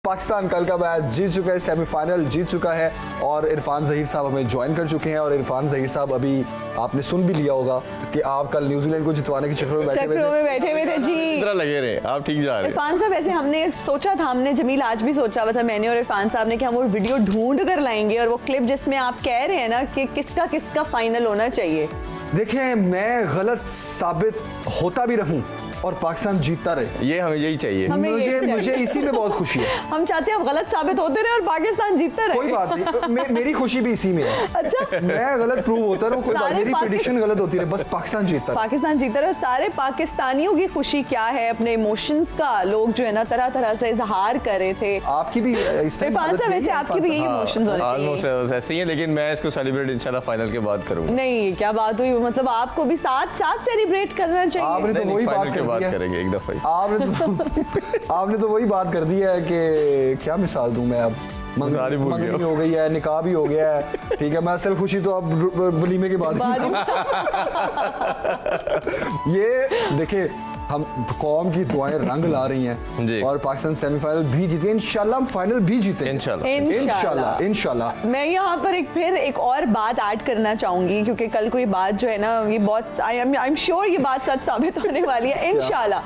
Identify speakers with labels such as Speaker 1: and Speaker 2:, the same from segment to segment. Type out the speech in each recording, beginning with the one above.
Speaker 1: पाकिस्तान कल का मैच जीत चुका है, सेमीफाइनल जीत चुका है और इरफान ज़हीर साहब हमें ज्वाइन कर चुके हैं। और इरफान ज़हीर साहब अभी आपने सुन भी लिया होगा कि आप कल न्यूजीलैंड को जितवाने के चक्कर में बैठे
Speaker 2: हुए थे जी।
Speaker 3: इतना लगे रहे, आप ठीक जा रहे हैं।
Speaker 2: इरफान साहब ऐसे हमने सोचा था, हमने जमील आज भी सोचा हुआ था, मैंने और इरफान साहब ने, कि हम वो वीडियो ढूंढ कर लाएंगे और वो क्लिप जिसमें आप कह रहे हैं ना कि किसका किसका फाइनल होना चाहिए।
Speaker 1: देखें, मैं गलत साबित होता भी रहूं और पाकिस्तान जीतता रहे,
Speaker 3: ये हमें यही चाहिए।
Speaker 1: मुझे इसी में बहुत खुशी है।
Speaker 2: हम चाहते हैं आप गलत साबित होते रहे और पाकिस्तान जीतता रहे।
Speaker 1: कोई बात नहीं, मेरी खुशी भी इसी में है।
Speaker 2: अच्छा,
Speaker 1: मैं गलत प्रूव होता रहूं, कोई बात, मेरी प्रेडिक्शन गलत होती रहे, बस पाकिस्तान जीतता रहे।
Speaker 2: पाकिस्तान जीतता रहे। सारे पाकिस्तानियों की खुशी क्या है, अपने इमोशंस का लोग जो है ना तरह तरह से इजहार कर रहे थे।
Speaker 1: आपकी भी इस टाइम
Speaker 2: वैसे आपकी भी यही इमोशंस होने चाहिए।
Speaker 3: ऑलमोस्ट ऐसे ही है, लेकिन मैं इसको सेलिब्रेट इंशाल्लाह फाइनल के बाद करूंगा।
Speaker 2: नहीं, क्या बात हुई, मतलब आपको भी साथ साथ सेलिब्रेट करना चाहिए।
Speaker 1: आपने तो वही बात कर दी है,
Speaker 3: करेंगे एक दफा।
Speaker 1: आपने तो वही बात कर दी है कि क्या मिसाल दूं मैं, अब मंगनी हो गई है, निकाह भी हो गया है, ठीक है। मैं असल खुशी तो अब वलीमे के बाद ये देखिए, हम कौम की दुआएं रंग ला रही हैं और पाकिस्तान सेमीफाइनल भी जीते, इंशाल्लाह हम फाइनल भी जीते इंशाल्लाह।
Speaker 2: मैं यहाँ पर एक और बात ऐड करना चाहूंगी, क्योंकि कल को ये बात जो है ना, ये बहुत आई एम श्योर ये बात सच साबित होने वाली है इंशाल्लाह।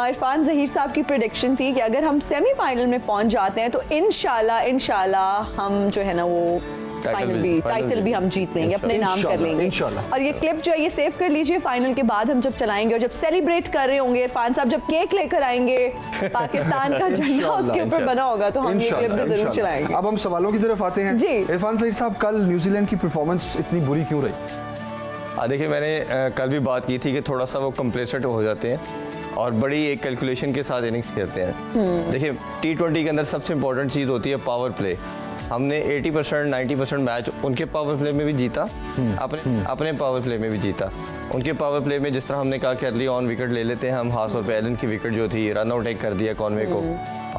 Speaker 2: इरफान ज़हीर साहब की प्रेडिक्शन थी कि अगर हम सेमीफाइनल में पहुंच जाते हैं तो इंशाल्लाह हम जो है ना वो टाइटल भी हम जीत लेंगे, अपने नाम कर लेंगे। और ये क्लिप जो है ये सेव कर लीजिए, फाइनल के बाद हम जब चलाएंगे और जब सेलिब्रेट कर रहे होंगे, इरफान साहब जब केक लेकर आएंगे, पाकिस्तान का झंडा उसके ऊपर बना होगा, तो हम ये क्लिप भी जरूर चलाएंगे।
Speaker 1: अब हम सवालों की तरफ आते हैं जी। इरफान ज़हीर साहब, कल न्यूजीलैंड की परफॉर्मेंस इतनी बुरी क्यों रही?
Speaker 3: देखिए, मैंने कल भी बात की थी कि थोड़ा सा वो कंप्लेसेंट हो जाते हैं और बड़ी एक कैलकुलेशन के साथ इनिंग्स खेलते हैं। देखिए, T20 के अंदर सबसे इंपॉर्टेंट चीज़ होती है पावर प्ले। हमने 80% 90% मैच उनके पावर प्ले में भी जीता, अपने पावर प्ले में भी जीता। उनके पावर प्ले में जिस तरह हमने कहा कि अर्ली ऑन विकेट ले लेते हैं हम, खास तौर पे एलन की विकेट जो थी, रन आउट एक कर दिया कॉनवे को,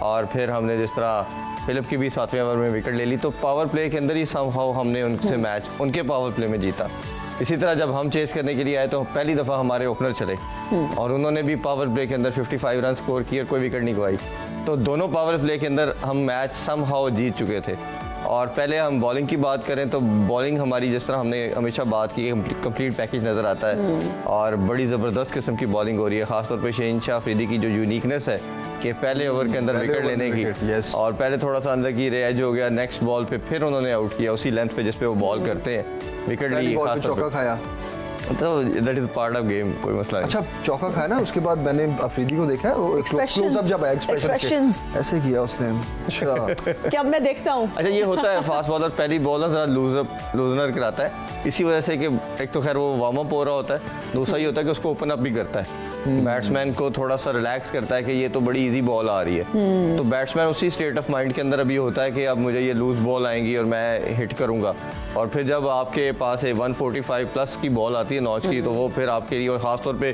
Speaker 3: और फिर हमने जिस तरह फिलिप की भी 7वें ओवर में विकेट ले ली, तो पावर प्ले के अंदर ही समहाउ हमने उनसे मैच उनके पावर प्ले में जीता। इसी तरह जब हम चेस करने के लिए आए तो पहली दफ़ा हमारे ओपनर चले और उन्होंने भी पावर प्ले के अंदर 55 रन स्कोर किए और कोई विकेट नहीं गवाई। तो दोनों पावर प्ले के अंदर हम मैच समहाउ जीत चुके थे। और पहले हम बॉलिंग की बात करें तो बॉलिंग हमारी, जिस तरह हमने हमेशा बात की, कंप्लीट पैकेज नज़र आता है और बड़ी ज़बरदस्त किस्म की बॉलिंग हो रही है। ख़ासतौर पर शहनशाह अफरीदी की जो यूनिकनेस है कि पहले ओवर के अंदर विकेट लेने की, और पहले थोड़ा सा अंदर की रेज हो गया, नेक्स्ट बॉल पे फिर उन्होंने आउट किया उसी लेंथ पे जिस पे वो बॉल करते हैं, विकेट ली,
Speaker 1: चौका खाया,
Speaker 3: तो that is part of game, कोई मसला नहीं।
Speaker 1: अच्छा, चौका खाया ना, उसके बाद मैंने अफरीदी को देखा, वो क्लोजअप जब आया, एक्सप्रेशंस ऐसे किया उसने। अच्छा,
Speaker 2: क्या मैं देखता हूँ।
Speaker 3: अच्छा, ये होता है फास्ट बॉलर पहली बॉल ना जरा लूजनर कराता है, इसी वजह से कि एक तो खैर वो वार्म अप हो रहा होता है, दूसरा ये होता है कि उसको ओपन अप भी करता है, बैट्समैन को थोड़ा सा रिलैक्स करता है कि ये तो बड़ी इजी बॉल आ रही है। तो बैट्समैन उसी स्टेट ऑफ माइंड के अंदर अभी होता है कि अब मुझे ये लूज बॉल आएंगी और मैं हिट करूंगा। और फिर जब आपके पास 145 प्लस की बॉल आती है नॉच की, तो वो फिर आपके लिए, और ख़ासतौर पे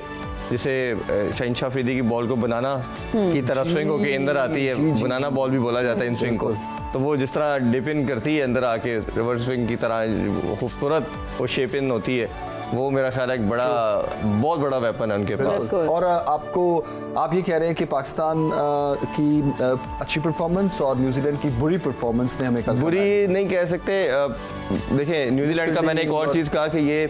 Speaker 3: जिसे शहनशाह अफरीदी की बॉल को बनाना की तरफ स्विंग होकर अंदर आती है, बनाना बॉल भी बोला जाता है इन स्विंग को, तो वो जिस तरह डिप इन करती है अंदर आके रिवर्स स्विंग की तरह खूबसूरत वो शेप इन होती है, वो मेरा ख्याल है एक बहुत बड़ा वेपन है उनके पास।
Speaker 1: और आप ये कह रहे हैं कि पाकिस्तान की अच्छी परफॉर्मेंस और न्यूजीलैंड की बुरी परफॉर्मेंस ने हमें कल
Speaker 3: बुरी नहीं कह सकते। देखिए, न्यूजीलैंड का मैंने एक और चीज़ कहा कि ये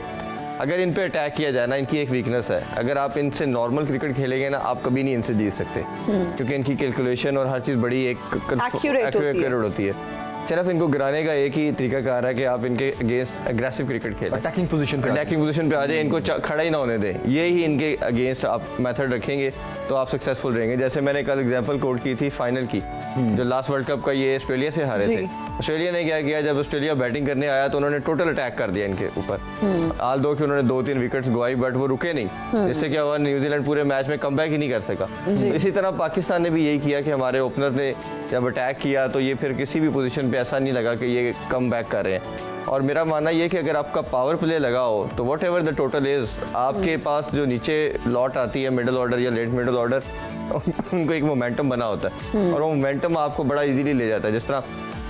Speaker 3: अगर इन पे अटैक किया जाए ना, इनकी एक वीकनेस है, अगर आप इनसे नॉर्मल क्रिकेट खेलेंगे ना, आप कभी नहीं इनसे जीत सकते, क्योंकि इनकी कैलकुलेशन और हर चीज़ बड़ी एक एक्यूरेट होती है। सिर्फ इनको गिराने का एक ही तरीका कार है कि आप इनके अगेंस्ट एग्रेसिव क्रिकेट खेलें, अटैकिंग पोजीशन पे आ जाए, इनको खड़ा ही ना होने दें, ये ही इनके अगेंस्ट आप मेथड रखेंगे तो आप सक्सेसफुल रहेंगे। जैसे मैंने कल एग्जांपल कोट की थी फाइनल की, जो लास्ट वर्ल्ड कप का ये ऑस्ट्रेलिया से हारे थे। ऑस्ट्रेलिया ने क्या किया, जब ऑस्ट्रेलिया बैटिंग करने आया तो उन्होंने टोटल अटैक कर दिया इनके ऊपर, आल दो कि उन्होंने 2-3 विकेट्स गवाई, बट वो रुके नहीं, जिससे क्या हुआ, न्यूजीलैंड पूरे मैच में कमबैक ही नहीं कर सका। इसी तरह पाकिस्तान ने भी यही किया कि हमारे ओपनर ने जब अटैक किया तो ये फिर किसी भी पोजीशन पे ऐसा नहीं लगा कि ये कम बैक कर रहे हैं। और मेरा मानना ये कि अगर आपका पावर प्ले लगा हो तो what ever the total is, आपके पास जो नीचे लॉट आती है मिडिल ऑर्डर या लेट मिडिल ऑर्डर, उनको एक मोमेंटम बना होता है और वो मोमेंटम आपको बड़ा इजीली ले जाता है। जिस तरह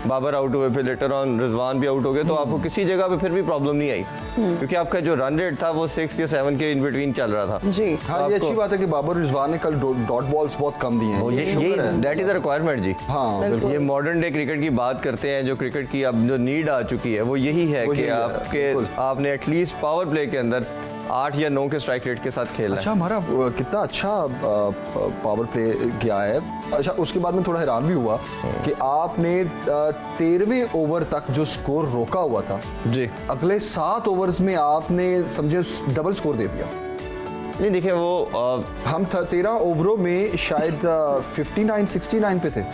Speaker 3: बाबर आउट हुए, फिर लेटर ऑन रिजवान भी आउट हो गए, तो आपको किसी जगह पे फिर भी प्रॉब्लम नहीं आई, क्योंकि आपका जो रन रेट था वो 6 या 7 के इन बिटवीन चल रहा था।
Speaker 2: जी
Speaker 1: हाँ, ये अच्छी बात है कि बाबर रिजवान ने कल डॉट बॉल्स बहुत कम दिए हैं।
Speaker 3: ये दैट इज द रिक्वायरमेंट जी।
Speaker 1: हाँ बिल्कुल।
Speaker 3: ये मॉडर्न डे क्रिकेट की बात करते हैं, जो क्रिकेट की अब जो नीड आ चुकी है वो यही है
Speaker 1: वो
Speaker 3: कि
Speaker 1: यही है,
Speaker 3: आपके
Speaker 1: बिल्कुल।
Speaker 3: आपने एटलीस्ट पावर प्ले के अंदर 8 या 9 के स्ट्राइक रेट के साथ खेलना
Speaker 1: अच्छा,
Speaker 3: है।
Speaker 1: हमारा कितना अच्छा पावर प्ले गया है। अच्छा, उसके बाद में थोड़ा हैरान भी हुआ कि आपने 13वें ओवर तक जो स्कोर रोका हुआ था,
Speaker 3: जी
Speaker 1: अगले 7 ओवर्स में आपने समझे डबल स्कोर दे दिया।
Speaker 3: नहीं देखिए वो
Speaker 1: हम 13 ओवरों में शायद 59-69 पे थे।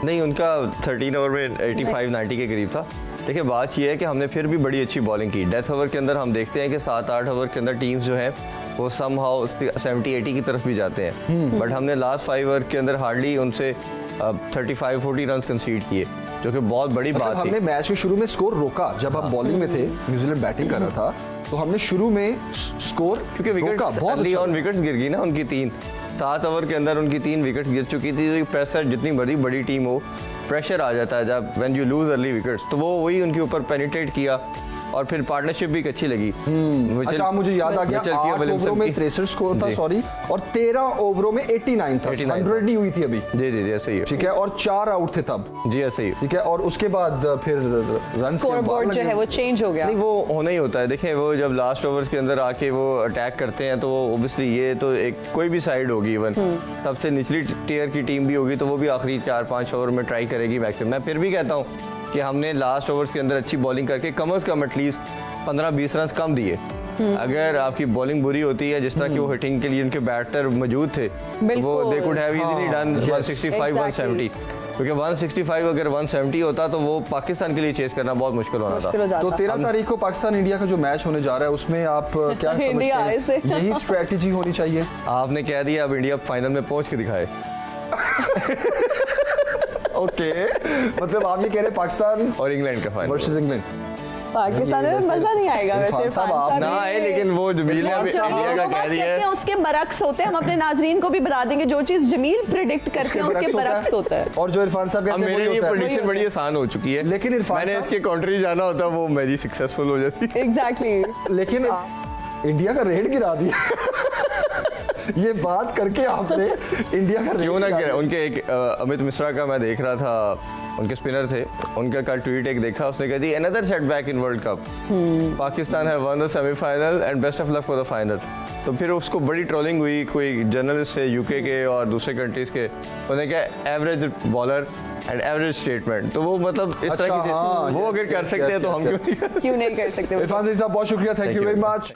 Speaker 3: नहीं, उनका 13 ओवर में 85-90 के करीब था। देखिए बात यह है कि हमने फिर भी बड़ी अच्छी बॉलिंग की। डेथ ओवर के अंदर हम देखते हैं कि 7-8 ओवर के अंदर टीम्स जो हैं वो समहाउ 70-80 की तरफ भी जाते हैं, बट हमने लास्ट 5 ओवर के अंदर हार्डली उनसे 35-40 रन कंसीड किए, जो कि बहुत बड़ी
Speaker 1: मतलब
Speaker 3: बात
Speaker 1: हमने
Speaker 3: थी।
Speaker 1: मैच के शुरू में स्कोर रोका जब हम बॉलिंग में थे, न्यूजीलैंड बैटिंग कर रहा था, तो हमने शुरू में स्कोर
Speaker 3: क्योंकि विकेट
Speaker 1: रोका बहुत अच्छा।
Speaker 3: ऑन विकेट्स गिर गई ना उनकी 3, 7 ओवर के अंदर उनकी 3 विकेट गिर चुकी थी। तो प्रेशर जितनी बड़ी टीम हो, प्रेशर आ जाता है जब when you lose early wickets, तो वो वही उनके ऊपर पेनिट्रेट किया और फिर पार्टनरशिप भी अच्छी लगी।
Speaker 1: अच्छा, मुझे याद आ गया, 8 ओवरों में 63 स्कोर था,
Speaker 3: जी।
Speaker 1: सॉरी, और 13 ओवरों में 89 था, 100 नहीं हुई थी अभी।
Speaker 3: जी जी जी ऐसे ही है।
Speaker 1: ठीक है, और 4 आउट थे तब।
Speaker 3: जी ऐसे ही।
Speaker 1: ठीक है, और उसके बाद फिर रन
Speaker 2: स्कोरबोर्ड जो है वो चेंज हो गया।
Speaker 3: नहीं वो होना ही होता है। देखिए वो जब लास्ट ओवर्स के अंदर आके वो अटैक करते हैं तो वो ओबियसली ये तो एक कोई भी साइड होगी, इवन सबसे निचली टियर की टीम भी होगी, तो वो भी आखिरी 4-5 ओवर में ट्राई करेगी मैक्सिमम। मैं फिर भी कहता हूँ कि हमने लास्ट ओवर्स के अंदर अच्छी बॉलिंग करके कम से कम एटलीस्ट 15-20 रन कम दिए। अगर आपकी बॉलिंग बुरी होती है, जिस तरह की वो हिटिंग के लिए उनके बैटर मौजूद थे, तो वो they could have easily done 165-170, क्योंकि 165 अगर 170 होता तो वो पाकिस्तान के लिए चेस करना बहुत मुश्किल होना
Speaker 2: मुश्किल हो
Speaker 3: था।
Speaker 2: जाता।
Speaker 1: तो 13 तारीख को पाकिस्तान इंडिया का जो मैच होने जा रहा है, उसमें आप क्या समझते
Speaker 2: इंडिया
Speaker 1: हैं?
Speaker 2: ऐसे।
Speaker 1: यही स्ट्रेटजी होनी चाहिए।
Speaker 3: आपने कह दिया अब इंडिया फाइनल में पहुंच के दिखाए।
Speaker 1: ओके, मतलब आप ये कह रहे हैं पाकिस्तान
Speaker 3: और इंग्लैंड का फाइनल
Speaker 1: वर्सेस इंग्लैंड।
Speaker 2: पाकिस्तान में मजा नहीं आएगा वैसे।
Speaker 1: इरफान साहब, आप
Speaker 3: ना आए, लेकिन वो जमील ने
Speaker 1: इरफान साहब,
Speaker 3: इंडिया का कह दिया है।
Speaker 2: उसके बरक्स होते हैं। हम अपने नाजरीन को भी बता देंगे, जो चीज जमील प्रिडिक्ट करते हैं उसके बरक्स होता है।
Speaker 1: और जो इरफान साहब
Speaker 3: अब
Speaker 1: कहते हैं
Speaker 3: मेरे
Speaker 1: वही
Speaker 3: लिए
Speaker 1: होता है।
Speaker 3: प्रेडिक्शन बड़ी आसान हो चुकी है,
Speaker 1: लेकिन इरफान
Speaker 3: मैंने
Speaker 1: साहब-
Speaker 3: इसके कंट्री जाना होता वो मेरी सक्सेसफुल हो जाती।
Speaker 2: एग्जैक्टली।
Speaker 1: लेकिन इंडिया का रेट गिरा दिया। ये बात करके आपने इंडिया का
Speaker 3: क्यों ना
Speaker 1: गिरा
Speaker 3: करें।
Speaker 1: दिया।
Speaker 3: उनके एक अमित मिश्रा का मैं देख रहा था, उनके स्पिनर थे, उनका कल ट्वीट एक देखा, उसने कह दी another setback in world cup, Pakistan है won the semifinal and best of luck for the final. तो फिर उसको बड़ी ट्रोलिंग हुई, कोई जर्नलिस्ट थे यूके के और दूसरे कंट्रीज के, उन्होंने कहा average bowler and average statement. तो वो मतलब इस
Speaker 1: अच्छा,
Speaker 3: तरह की
Speaker 1: हाँ,
Speaker 3: वो
Speaker 1: yes,
Speaker 3: अगर कर
Speaker 1: yes,
Speaker 3: सकते हैं
Speaker 1: yes,
Speaker 3: तो हम
Speaker 1: yes,
Speaker 3: क्यों नहीं कर सकते।
Speaker 2: क्यों नहीं कर सकते।
Speaker 1: इरफान साहब बहुत शुक्रिया, thank
Speaker 3: Thank
Speaker 1: you
Speaker 3: you
Speaker 1: very
Speaker 3: very
Speaker 1: much.